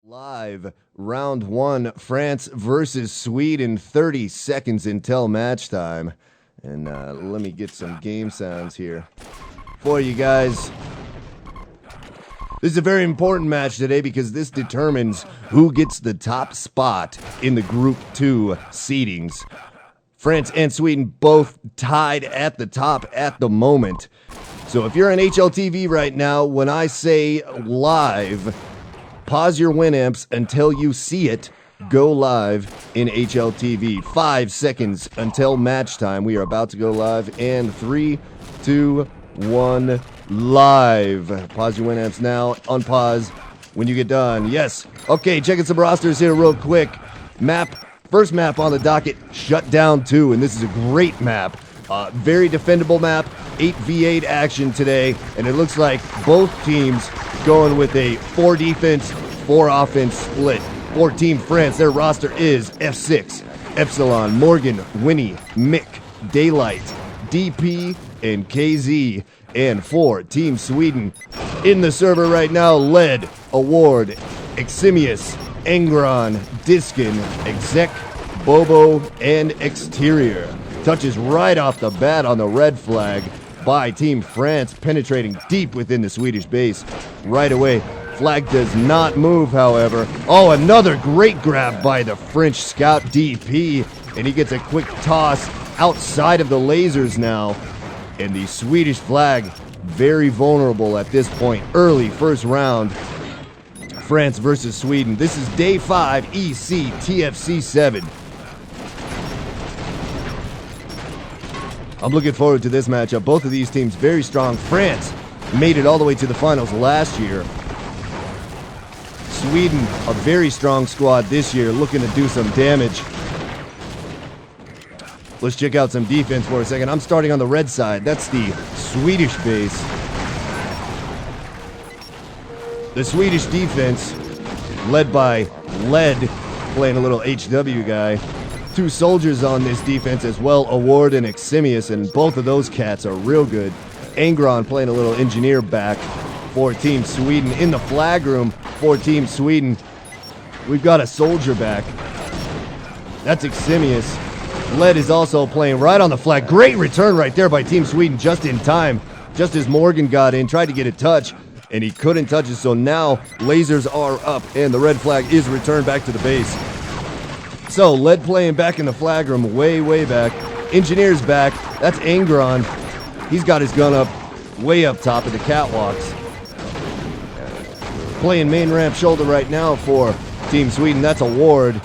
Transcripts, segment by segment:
Live, round one, France versus Sweden, 30 seconds until match time. And let me get some game sounds here for you guys. This is a very important match today because this determines who gets the top spot in the Group 2 seedings. France and Sweden both tied at the top at the moment. So if you're on HLTV right now, when I say live, pause your Winamps until you see it go live in HLTV. 5 seconds until match time. We are about to go live. And 3, 2, 1, live. Pause your Winamps now. Unpause when you get done. Yes. Okay, checking some rosters here real quick. First map on the docket, Shutdown 2. And this is a great map. Very defendable map. 8v8 action today. And it looks like both teams going with a 4 defense, 4 offense split. For Team France, their roster is F6, Epsylon, Morgan, Winnie, Mick, Daylight, DP, and KZ. And for Team Sweden, in the server right now, Lead, Award, eXimius, Angron, Disken, Exec, Bobo, and Exterior. Touches right off the bat on the red flag by Team France, penetrating deep within the Swedish base right away. Flag does not move, however. Oh, another great grab by the French scout DP, and he gets a quick toss outside of the lasers now. And the Swedish flag very vulnerable at this point. Early first round, France versus Sweden. This is day 5, ECTFC7. I'm looking forward to this matchup. Both of these teams very strong. France made it all the way to the finals last year. Sweden, a very strong squad this year, looking to do some damage. Let's check out some defense for a second. I'm starting on the red side. That's the Swedish base. The Swedish defense, led by Lead, playing a little HW guy. 2 soldiers on this defense as well, Award and eXimius, and both of those cats are real good. Angron playing a little engineer back for Team Sweden. In the flag room for Team Sweden, we've got a soldier back. That's eXimius. Lead is also playing right on the flag. Great return right there by Team Sweden just in time. Just as Morgan got in, tried to get a touch, and he couldn't touch it, so now lasers are up, and the red flag is returned back to the base. So, Lead playing back in the flag room, way back. Engineer's back. That's Angron. He's got his gun up, way up top of the catwalks. Playing main ramp shoulder right now for Team Sweden. That's Award.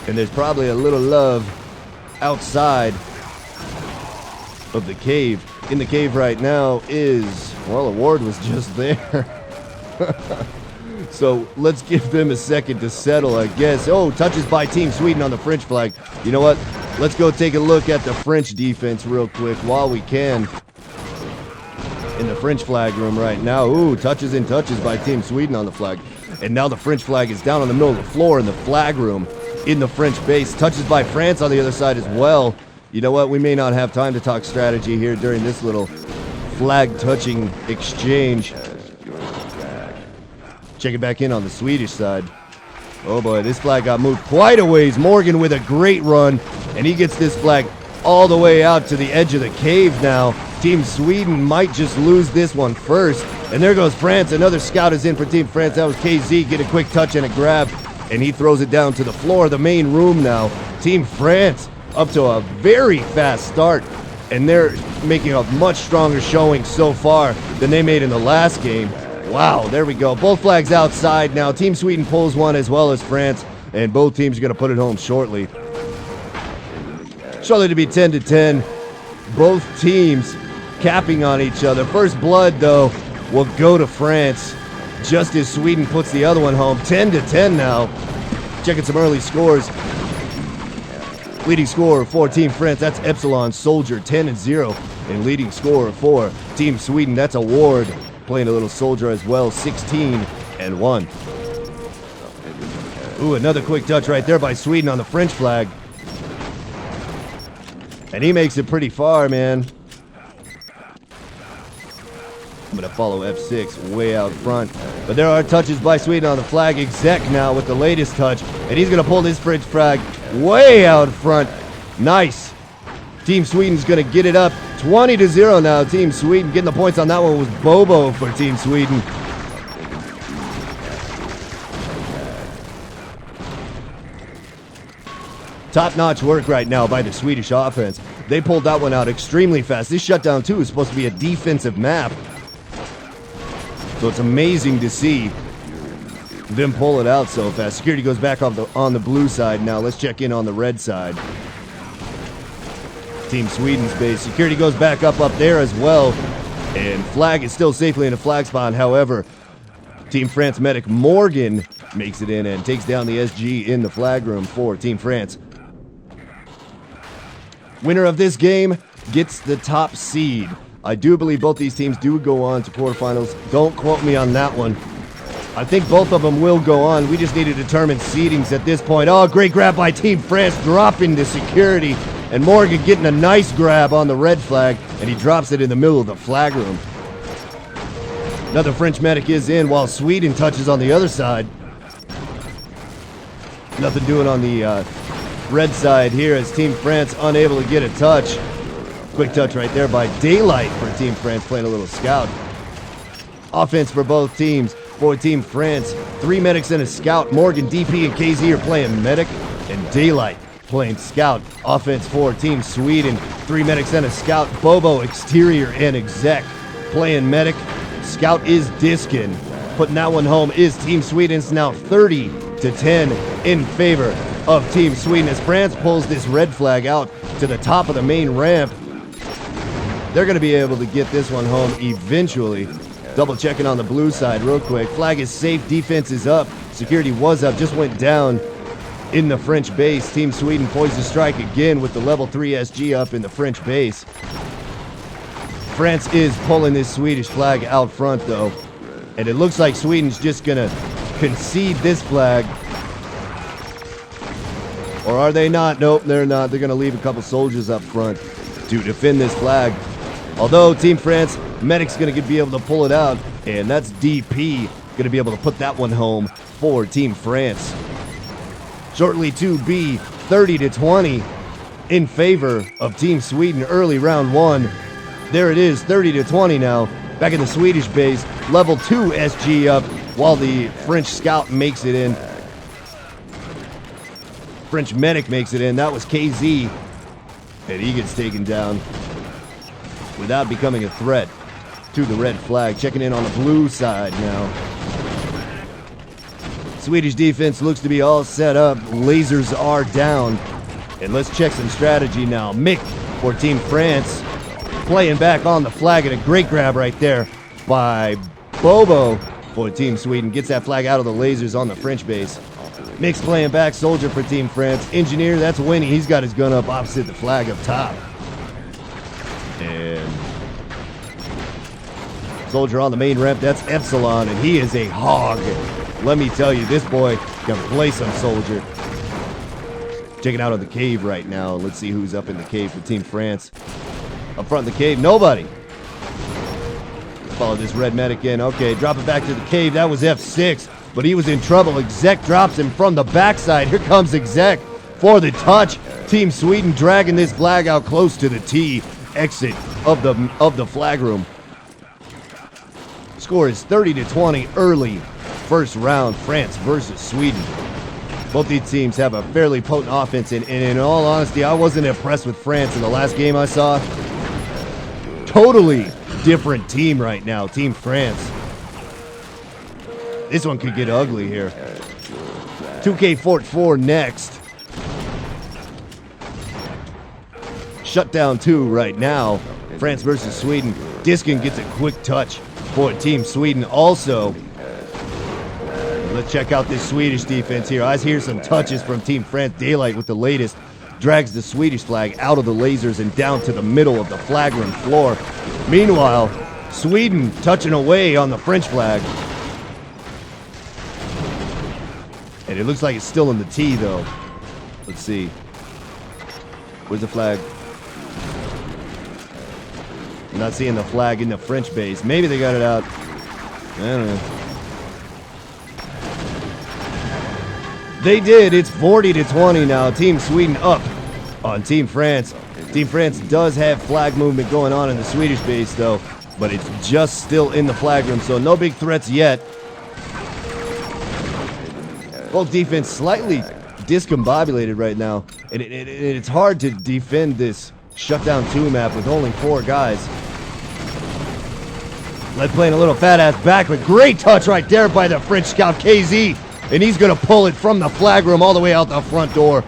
And there's probably a little love outside of the cave. In the cave right now is, well, Award was just there. So let's give them a second to settle, I guess. Oh, touches by Team Sweden on the French flag. You know what? Let's go take a look at the French defense real quick while we can. In the French flag room right now. Ooh, touches and touches by Team Sweden on the flag. And now the French flag is down on the middle of the floor in the flag room in the French base. Touches by France on the other side as well. You know what? We may not have time to talk strategy here during this little flag-touching exchange. Check it back in on the Swedish side. Oh boy, this flag got moved quite a ways. Morgan with a great run, and he gets this flag all the way out to the edge of the cave now. Team Sweden might just lose this one first. And there goes France. Another scout is in for Team France. That was KZ. Get a quick touch and a grab, and he throws it down to the floor of the main room now. Team France up to a very fast start, and they're making a much stronger showing so far than they made in the last game. Wow, there we go. Both flags outside now. Team Sweden pulls one as well as France, and both teams are going to put it home shortly. Shortly to be 10-10. Both teams capping on each other. First blood, though, will go to France, just as Sweden puts the other one home. 10-10 now. Checking some early scores. Leading scorer for Team France, that's Epsylon Soldier, 10-0. And leading scorer for Team Sweden, that's Award, playing a little soldier as well, 16-1. Ooh, another quick touch right there by Sweden on the French flag. And he makes it pretty far, man. I'm going to follow F6 way out front. But there are touches by Sweden on the flag. Exec now with the latest touch. And he's going to pull this French flag way out front. Nice. Team Sweden's going to get it up 20-0 now. Team Sweden getting the points on that one was Bobo for Team Sweden. Top-notch work right now by the Swedish offense. They pulled that one out extremely fast. This shutdown 2 is supposed to be a defensive map. So it's amazing to see them pull it out so fast. Security goes back on the blue side now. Let's check in on the red side. Team Sweden's base. Security goes back up there as well. And flag is still safely in a flag spot. However, Team France medic Morgan makes it in and takes down the SG in the flag room for Team France. Winner of this game gets the top seed. I do believe both these teams do go on to quarterfinals. Don't quote me on that one. I think both of them will go on. We just need to determine seedings at this point. Oh, great grab by Team France, dropping the security. And Morgan getting a nice grab on the red flag, and he drops it in the middle of the flag room. Another French medic is in while Sweden touches on the other side. Nothing doing on the red side here as Team France unable to get a touch. Quick touch right there by Daylight for Team France, playing a little scout. Offense for both teams. For Team France, 3 medics and a scout. Morgan, DP, and KZ are playing medic, and Daylight playing scout. Offense for Team Sweden, 3 medics and a scout. Bobo, exterior, and exec playing medic. Scout is Disken. Putting that one home is Team Sweden. It's now 30-10 in favor of Team Sweden as France pulls this red flag out to the top of the main ramp. They're going to be able to get this one home eventually. Double checking on the blue side real quick. Flag is safe. Defense is up. Security was up. Just went down in the French base. Team Sweden poised to strike again with the level 3 SG up in the French base. France is pulling this Swedish flag out front though. And it looks like Sweden's just going to concede this flag. Or are they not? Nope, they're not. They're going to leave a couple soldiers up front to defend this flag. Although Team France, medic's going to be able to pull it out. And that's DP going to be able to put that one home for Team France. Shortly to be 30-20 in favor of Team Sweden early round 1. There it is, 30-20 now. Back in the Swedish base, level 2 SG up while the French scout makes it in. French medic makes it in. That was KZ. And he gets taken down without becoming a threat to the red flag. Checking in on the blue side now. Swedish defense looks to be all set up. Lasers are down. And let's check some strategy now. Mick for Team France playing back on the flag, and a great grab right there by Bobo for Team Sweden. Gets that flag out of the lasers on the French base. Mick's playing back, soldier for Team France. Engineer, that's Winnie. He's got his gun up opposite the flag up top. And soldier on the main ramp, that's Epsylon, and he is a hog. Let me tell you, this boy can play some soldier. Checking out of the cave right now. Let's see who's up in the cave for Team France. Up front of the cave, nobody. Follow this red medic in. Okay, drop it back to the cave. That was F6, but he was in trouble. Exec drops him from the backside. Here comes Exec for the touch. Team Sweden dragging this flag out close to the T exit of the flag room. Score is 30-20 early first round, France versus Sweden. Both these teams have a fairly potent offense, and in all honesty, I wasn't impressed with France in the last game I saw. Totally different team right now, Team France. This one could get ugly here. 2K Fort 4 next. Shutdown 2 right now. France versus Sweden. Disken gets a quick touch for Team Sweden also. Let's check out this Swedish defense here. I hear some touches from Team France. Daylight with the latest. Drags the Swedish flag out of the lasers and down to the middle of the flag room floor. Meanwhile, Sweden touching away on the French flag. And it looks like it's still in the T though. Let's see. Where's the flag? I'm not seeing the flag in the French base. Maybe they got it out. I don't know. They did. It's 40-20 now. Team Sweden up on Team France. Team France does have flag movement going on in the Swedish base, though, but it's just still in the flag room, so no big threats yet. Both defense slightly discombobulated right now, and it's hard to defend this shutdown 2 map with only 4 guys. Led playing a little fat ass back, but great touch right there by the French scout KZ, and he's gonna pull it from the flag room all the way out the front door.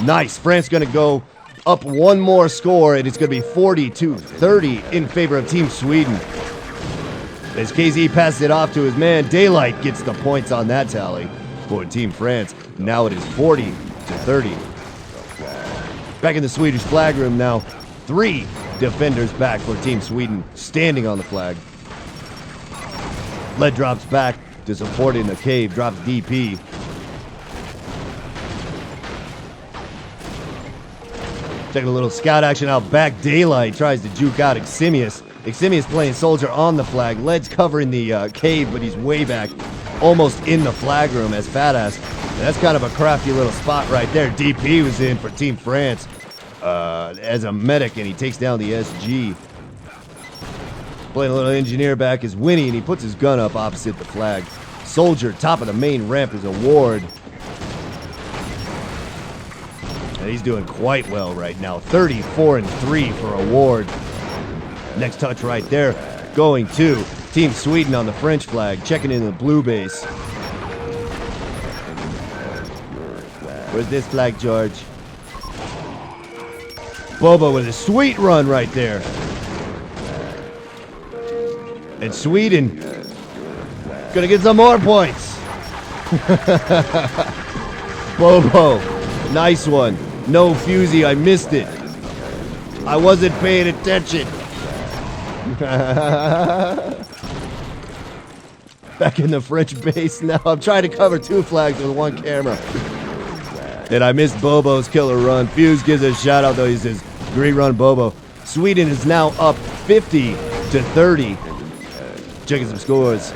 Nice. France gonna go up one more score, and it's gonna be 40-30 in favor of Team Sweden. As KZ passes it off to his man, Daylight gets the points on that tally for Team France. Now it is 40-30. Back in the Swedish flag room now. 3 defenders back for Team Sweden, standing on the flag. Led drops back to support in the cave, drops DP. Taking a little scout action out back. Daylight tries to juke out eXimius. eXimius playing soldier on the flag. Led's covering the cave, but he's way back, almost in the flag room as Fatass. That's kind of a crafty little spot right there. DP was in for Team France as a medic, and he takes down the SG. Playing a little engineer back is Winnie, and he puts his gun up opposite the flag. Soldier, top of the main ramp is a Ward. And he's doing quite well right now. 34-3 for a Ward. Next touch right there, going to Team Sweden on the French flag, checking in the blue base. Where's this flag, George? Bobo with a sweet run right there. And Sweden gonna get some more points. Bobo, nice one. No fusey, I missed it. I wasn't paying attention. Back in the French base now. I'm trying to cover 2 flags with 1 camera. And I missed Bobo's killer run. Fuse gives a shout out though. He says, great run, Bobo. Sweden is now up 50-30. Checking some scores.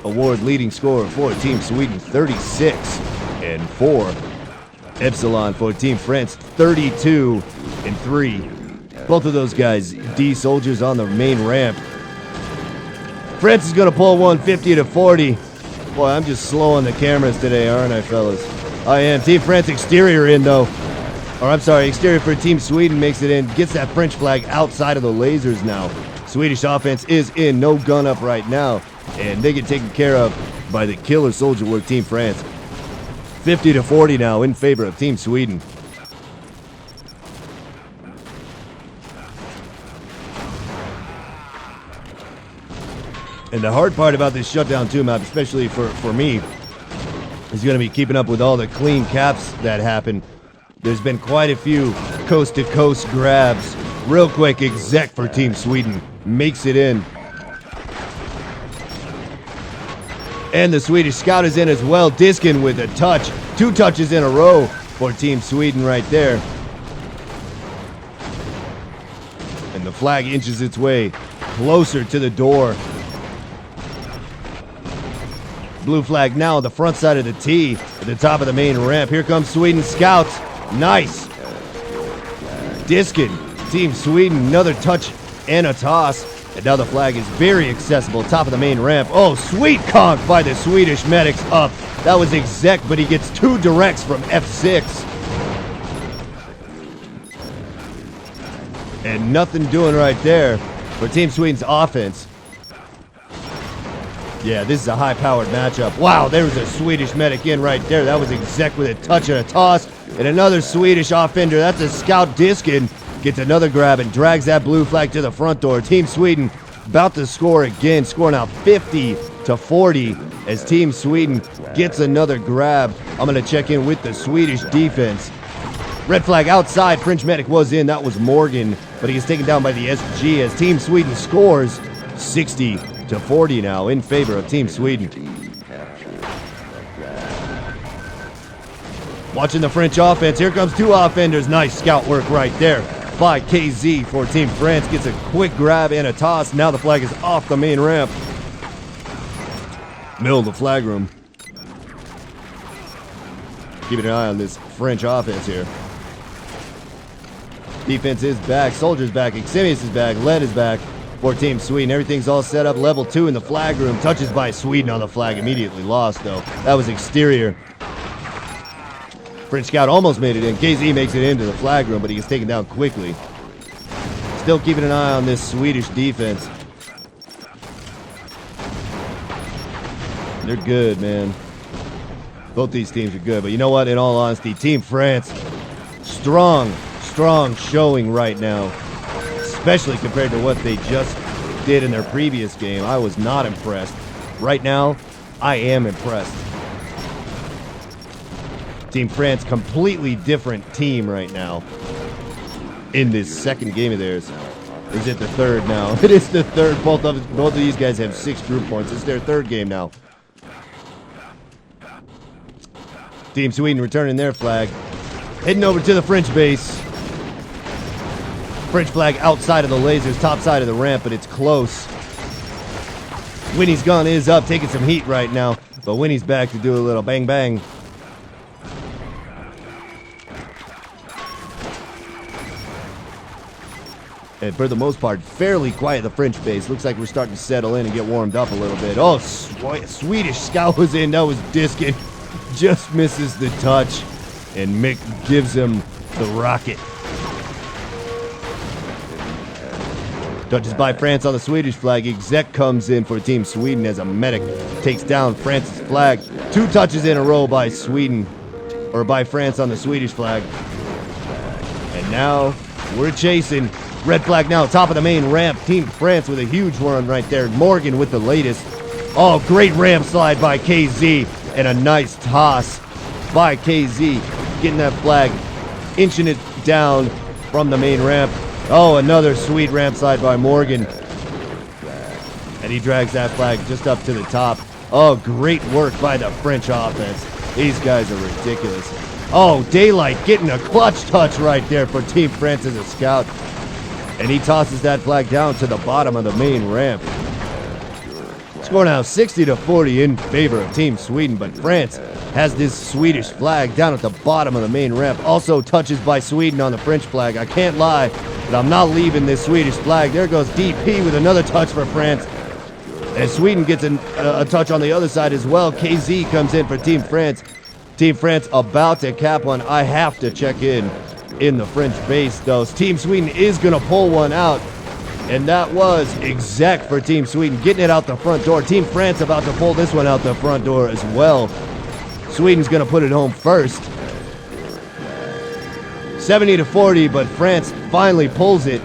Award leading score for Team Sweden, 36-4. Epsylon for Team France, 32-3. Both of those guys, D soldiers on the main ramp. France is gonna pull 150-40. Boy, I'm just slow on the cameras today, aren't I, fellas? I am. Team France exterior in though. Or I'm sorry, exterior for Team Sweden makes it in. Gets that French flag outside of the lasers now. Swedish offense is in, no gun up right now. And they get taken care of by the killer soldier work Team France. 50-40 now in favor of Team Sweden. And the hard part about this shutdown 2 map, especially for me, is going to be keeping up with all the clean caps that happen. There's been quite a few coast-to-coast grabs. Real quick, Exec for Team Sweden makes it in. And the Swedish scout is in as well. Disken with a touch. 2 touches in a row for Team Sweden right there. And the flag inches its way closer to the door. Blue flag now on the front side of the T at the top of the main ramp. Here comes Sweden scouts. Nice. Disken, Team Sweden, another touch and a toss. And now the flag is very accessible, top of the main ramp. Oh, sweet conk by the Swedish medics up. That was Exec, but he gets 2 directs from F6. And nothing doing right there for Team Sweden's offense. Yeah, this is a high-powered matchup. Wow, there was a Swedish medic in right there. That was Exec with a touch and a toss. And another Swedish offender. That's a scout. Disken gets another grab and drags that blue flag to the front door. Team Sweden about to score again. Score now 50-40 as Team Sweden gets another grab. I'm going to check in with the Swedish defense. Red flag outside. French medic was in. That was Morgan. But he gets taken down by the SG as Team Sweden scores 60-40 now in favor of Team Sweden. Watching the French offense. Here comes 2 offenders. Nice scout work right there. by KZ for Team France. Gets a quick grab and a toss. Now the flag is off the main ramp. Middle of the flag room. Keeping an eye on this French offense here. Defense is back. Soldier's back. eXimius is back. Lead is back for Team Sweden. Everything's all set up. Level 2 in the flag room. Touches by Sweden on the flag. Immediately lost, though. That was exterior. French scout almost made it in. KZ makes it into the flag room, but he gets taken down quickly. Still keeping an eye on this Swedish defense. They're good, man. Both these teams are good, but you know what? In all honesty, Team France, strong showing right now, especially compared to what they just did in their previous game. I was not impressed. Right now, I am impressed. Team France, completely different team right now in this second game of theirs. Or is it the third now? It is the third. Both of these guys have 6 group points. It's their third game now. Team Sweden returning their flag. Heading over to the French base. French flag outside of the lasers, top side of the ramp, but it's close. Winnie's gun is up, taking some heat right now, but Winnie's back to do a little bang bang. And for the most part, fairly quiet, the French base. Looks like we're starting to settle in and get warmed up a little bit. Oh, Swedish scout was in. That was Disken. Just misses the touch. And Mick gives him the rocket. Touches by France on the Swedish flag. Exec comes in for Team Sweden as a medic. Takes down France's flag. 2 touches in a row by Sweden. Or by France on the Swedish flag. And now we're chasing. Red flag now, top of the main ramp. Team France with a huge run right there. Morgan with the latest. Oh, great ramp slide by KZ. And a nice toss by KZ. Getting that flag, inching it down from the main ramp. Oh, another sweet ramp slide by Morgan. And he drags that flag just up to the top. Oh, great work by the French offense. These guys are ridiculous. Oh, Daylight getting a clutch touch right there for Team France as a scout. And he tosses that flag down to the bottom of the main ramp. Score now 60-40 in favor of Team Sweden, but France has this Swedish flag down at the bottom of the main ramp. Also touches by Sweden on the French flag. I can't lie, but I'm not leaving this Swedish flag. There goes DP with another touch for France. And Sweden gets a touch on the other side as well. KZ comes in for Team France. Team France about to cap one. I have to check in the French base, though. Team Sweden is going to pull one out. And that was Exec for Team Sweden, getting it out the front door. Team France about to pull this one out the front door as well. Sweden's going to put it home first. 70-40, but France finally pulls it.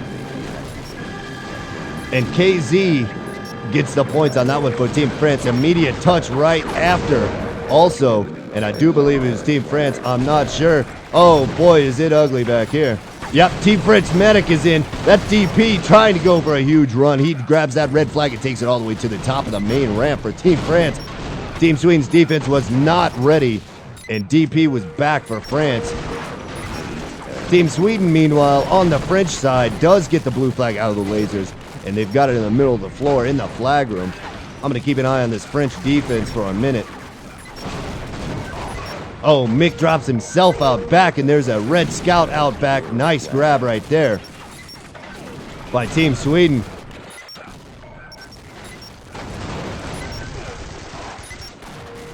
And KZ gets the points on that one for Team France. Immediate touch right after also. And I do believe it was Team France. I'm not sure. Oh, boy, is it ugly back here. Yep, Team French medic is in. That DP trying to go for a huge run. He grabs that red flag and takes it all the way to the top of the main ramp for Team France. Team Sweden's defense was not ready, and DP was back for France. Team Sweden, meanwhile, on the French side, does get the blue flag out of the lasers, and they've got it in the middle of the floor in the flag room. I'm going to keep an eye on this French defense for a minute. Oh, Mick drops himself out back, and there's a red scout out back. Nice grab right there by Team Sweden.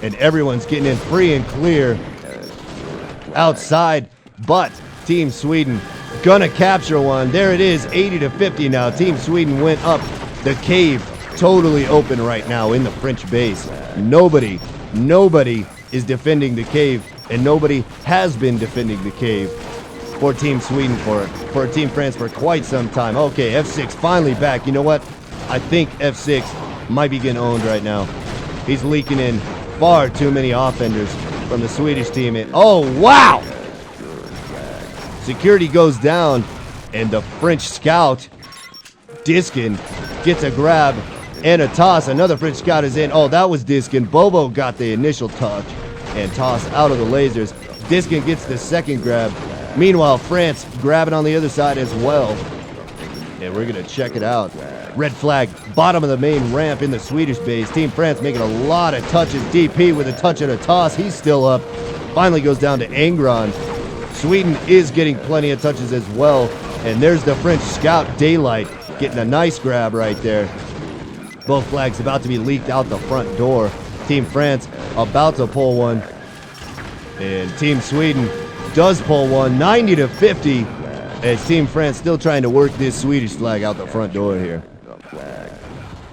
And everyone's getting in free and clear outside, but Team Sweden gonna capture one. There it is, 80-50 now. Team Sweden went up the cave, totally open right now in the French base. Nobody is defending the cave, and nobody has been defending the cave for Team Sweden, for Team France for quite some time. Okay, F6 finally back. You know what? I think F6 might be getting owned right now. He's leaking in far too many offenders from the Swedish team. And oh, wow! Security goes down, and the French scout, Disken, gets a grab and a toss. Another French scout is in. Oh, that was Disken. Bobo got the initial touch and toss out of the lasers. Disken gets the second grab. Meanwhile, France grabbing on the other side as well. And we're going to check it out. Red flag, bottom of the main ramp in the Swedish base. Team France making a lot of touches. DP with a touch and a toss. He's still up. Finally goes down to Angron. Sweden is getting plenty of touches as well. And there's the French scout, Daylight, getting a nice grab right there. Both flags about to be leaked out the front door. Team France about to pull one. And Team Sweden does pull one, 90-50. As Team France still trying to work this Swedish flag out the front door here.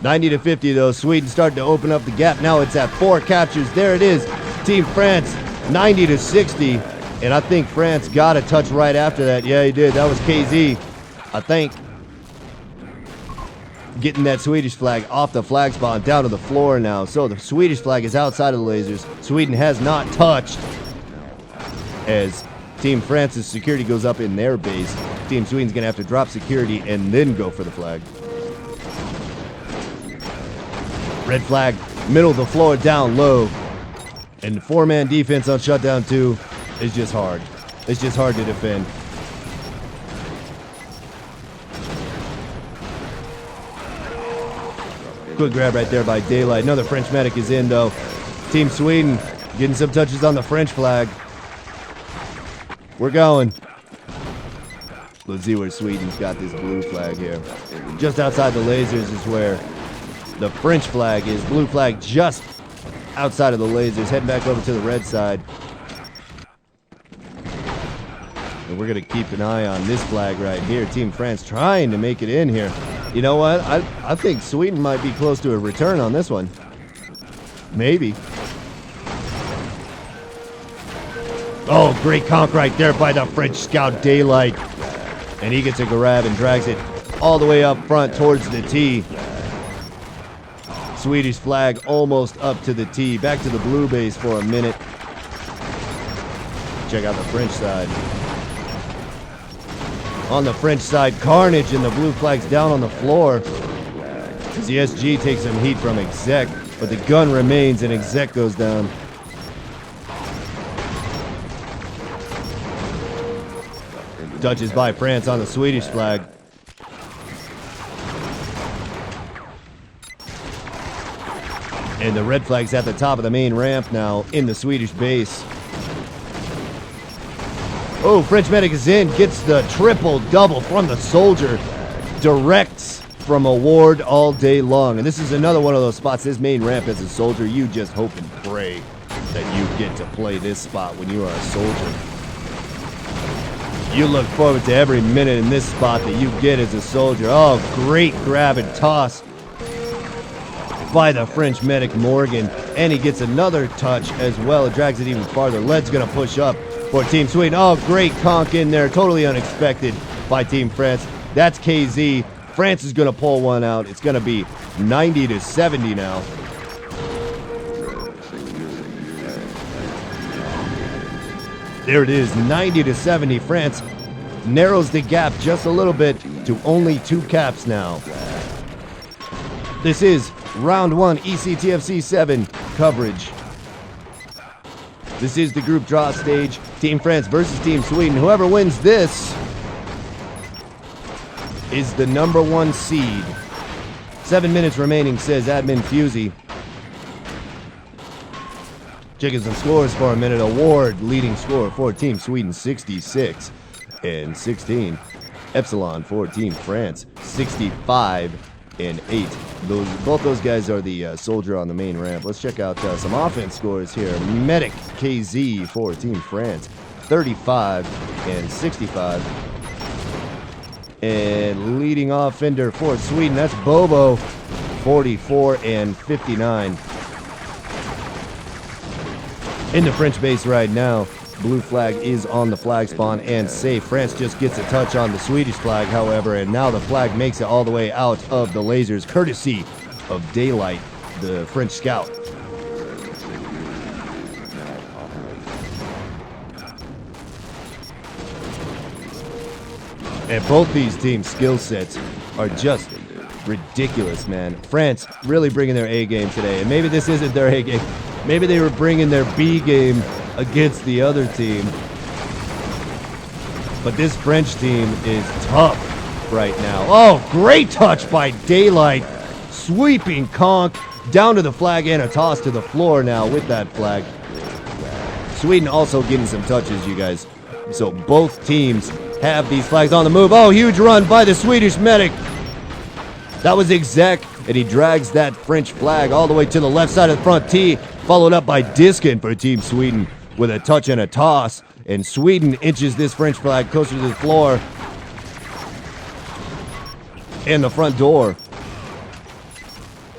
90-50 though. Sweden starting to open up the gap. Now it's at 4 captures. There it is. Team France 90-60. And I think France got a touch right after that. Yeah, he did. That was KZ, I think. Getting that Swedish flag off the flag spawn down to the floor now. So the Swedish flag is outside of the lasers. Sweden has not touched. As Team France's security goes up in their base, Team Sweden's going to have to drop security and then go for the flag. Red flag, middle of the floor, down low. And 4-man defense on shutdown 2 is just hard. It's just hard to defend. Good grab right there by Daylight. Another French medic is in though. Team Sweden getting some touches on the French flag. We're going. Let's see where Sweden's got this blue flag here. Just outside the lasers is where the French flag is. Blue flag just outside of the lasers. Heading back over to the red side. And we're going to keep an eye on this flag right here. Team France trying to make it in here. You know what? I think Sweden might be close to a return on this one. Maybe. Oh, great conk right there by the French scout Daylight. And he gets a grab and drags it all the way up front towards the T. Swedish flag almost up to the T. Back to the blue base for a minute. Check out the French side. On the French side, carnage, and the blue flag's down on the floor. As the SG takes some heat from Exec, but the gun remains and Exec goes down. Touches by France on the Swedish flag. And the red flag's at the top of the main ramp now in the Swedish base. Oh, French medic is in, gets the triple-double from the soldier. Directs from a ward all day long. And this is another one of those spots, this main ramp as a soldier, you just hope and pray that you get to play this spot when you are a soldier. You look forward to every minute in this spot that you get as a soldier. Oh, great grab and toss by the French medic Morgan. And he gets another touch as well. It drags it even farther. Led's going to push up for Team Sweden. Oh, great conk in there. Totally unexpected by Team France. That's KZ. France is going to pull one out. It's going to be 90-70 now. There it is, 90-70. France narrows the gap just a little bit to only 2 caps now. This is round 1 ECTFC7 coverage. This is the group draw stage. Team France versus Team Sweden. Whoever wins this is the #1 seed. 7 minutes remaining, says Admin Fusey. Checking some scores for a minute. Award leading score for Team Sweden, 66 and 16. Epsylon for Team France, 65 and 8. Both those guys are the soldier on the main ramp. Let's check out some offense scores here. Medic KZ for Team France, 35 and 65. And leading offender for Sweden, that's Bobo, 44 and 59. In the French base right now, blue flag is on the flag spawn and safe. France just gets a touch on the Swedish flag, however, and now the flag makes it all the way out of the lasers, courtesy of Daylight, the French scout. And both these teams' skill sets are just ridiculous, man. France really bringing their A game today, and maybe this isn't their A game. Maybe they were bringing their B game against the other team. But this French team is tough right now. Oh, great touch by Daylight. Sweeping conk down to the flag and a toss to the floor now with that flag. Sweden also getting some touches, you guys. So both teams have these flags on the move. Oh, huge run by the Swedish medic. That was Exec, and he drags that French flag all the way to the left side of the front tee, followed up by Disken for Team Sweden with a touch and a toss. And Sweden inches this French flag closer to the floor and the front door.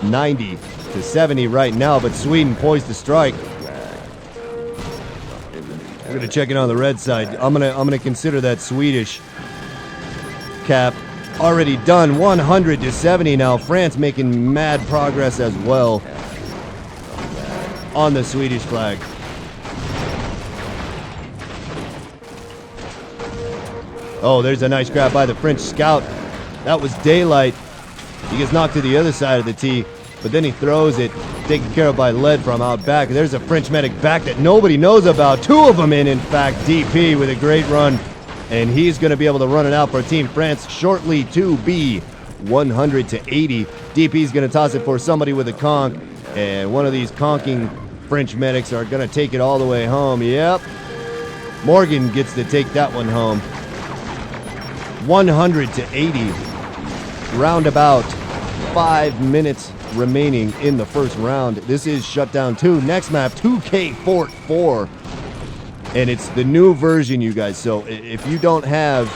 90 to 70 right now, but Sweden poised to strike. We're gonna check in on the red side. I'm gonna consider that Swedish cap already done. 100 to 70 now. France making mad progress as well on the Swedish flag. Oh, there's a nice grab by the French scout. That was Daylight. He gets knocked to the other side of the tee, but then he throws it, taken care of by Lead from out back. There's a French medic back that nobody knows about. Two of them in fact. DP with a great run, and he's going to be able to run it out for Team France shortly to be 100 to 80. DP's going to toss it for somebody with a conk, and one of these conking French medics are going to take it all the way home. Yep. Morgan gets to take that one home. 100 to 80. Roundabout 5 minutes remaining in the first round. This is Shutdown 2. Next map, 2K44. And it's the new version, you guys. So if you don't have,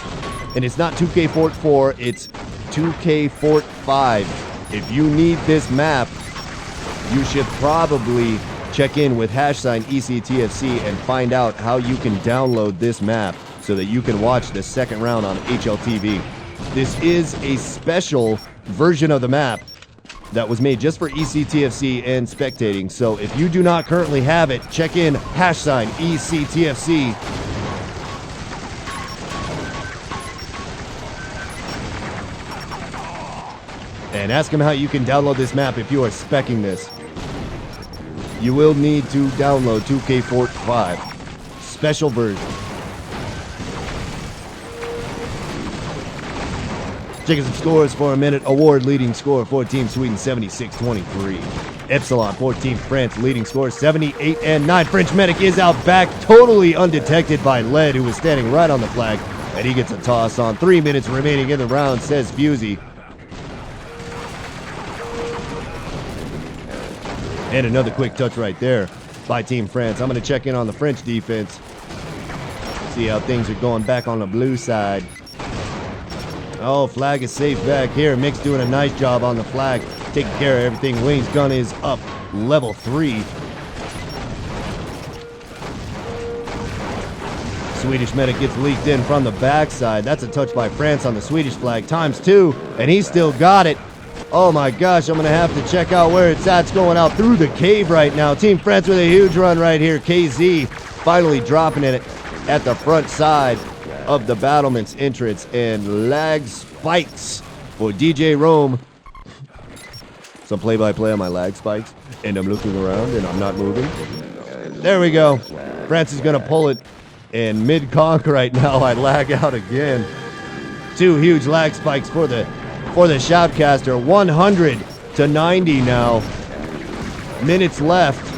and it's not 2K44, it's 2K45. If you need this map, you should probably check in with #ECTFC and find out how you can download this map so that you can watch the second round on HLTV. This is a special version of the map that was made just for ECTFC and spectating. So if you do not currently have it, check in #ECTFC. And ask them how you can download this map if you are speccing this. You will need to download 2K45. Special version. Checking some scores for a minute. Award leading score for Team Sweden 76-23. Epsylon for Team France leading score 78-9. French medic is out back, totally undetected by Lead, who was standing right on the flag, and he gets a toss on 3 minutes remaining in the round, says Fusey. And another quick touch right there by Team France. I'm going to check in on the French defense. See how things are going back on the blue side. Oh, flag is safe back here. Mick's doing a nice job on the flag, taking care of everything. Wayne's gun is up, level 3. Swedish medic gets leaked in from the backside. That's a touch by France on the Swedish flag, ×2, and he's still got it. Oh my gosh, I'm going to have to check out where it's at. It's going out through the cave right now. Team France with a huge run right here. KZ finally dropping it at the front side of the battlement's entrance, and lag spikes for DJ Rome. Some play-by-play on my lag spikes, and I'm looking around and I'm not moving. There we go. France is going to pull it, and mid-conk right now I lag out again. 2 huge lag spikes for the shoutcaster. 100 to 90 now. Minutes left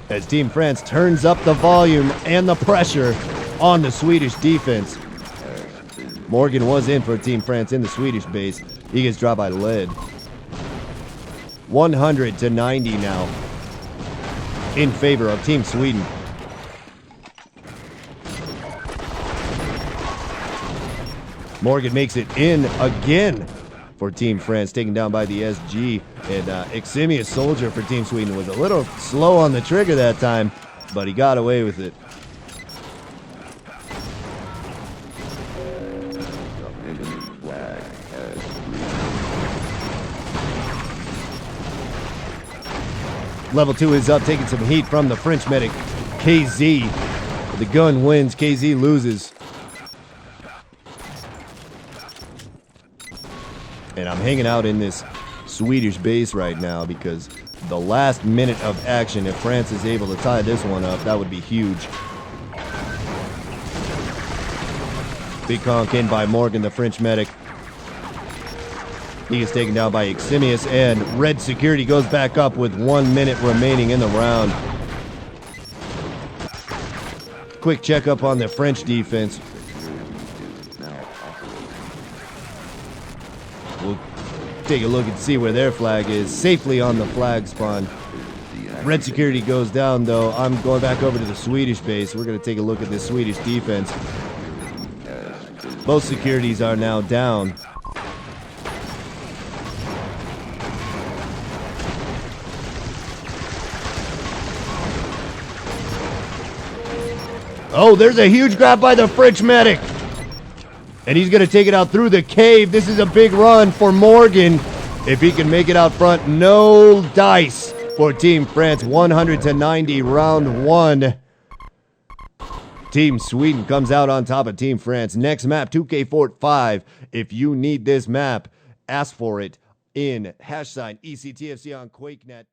as Team France turns up the volume and the pressure on the Swedish defense. Morgan was in for Team France in the Swedish base. He gets dropped by Lead. 100 to 90 now in favor of Team Sweden. Morgan makes it in again for Team France, taken down by the SG. And eXimius Soldier for Team Sweden was a little slow on the trigger that time, but he got away with it. Level 2 is up, taking some heat from the French medic, KZ. The gun wins, KZ loses. And I'm hanging out in this Swedish base right now because the last minute of action, if France is able to tie this one up, that would be huge. Big conk in by Morgan, the French medic. He is taken down by eXimius, and red security goes back up with 1 minute remaining in the round. Quick checkup on the French defense. We'll take a look and see where their flag is. Safely on the flag spawn. Red security goes down, though. I'm going back over to the Swedish base. We're going to take a look at this Swedish defense. Both securities are now down. Oh, there's a huge grab by the French medic. And he's going to take it out through the cave. This is a big run for Morgan. If he can make it out front, no dice for Team France. 100-90, round one. Team Sweden comes out on top of Team France. Next map, 2K45. If you need this map, ask for it in #ECTFC on QuakeNet.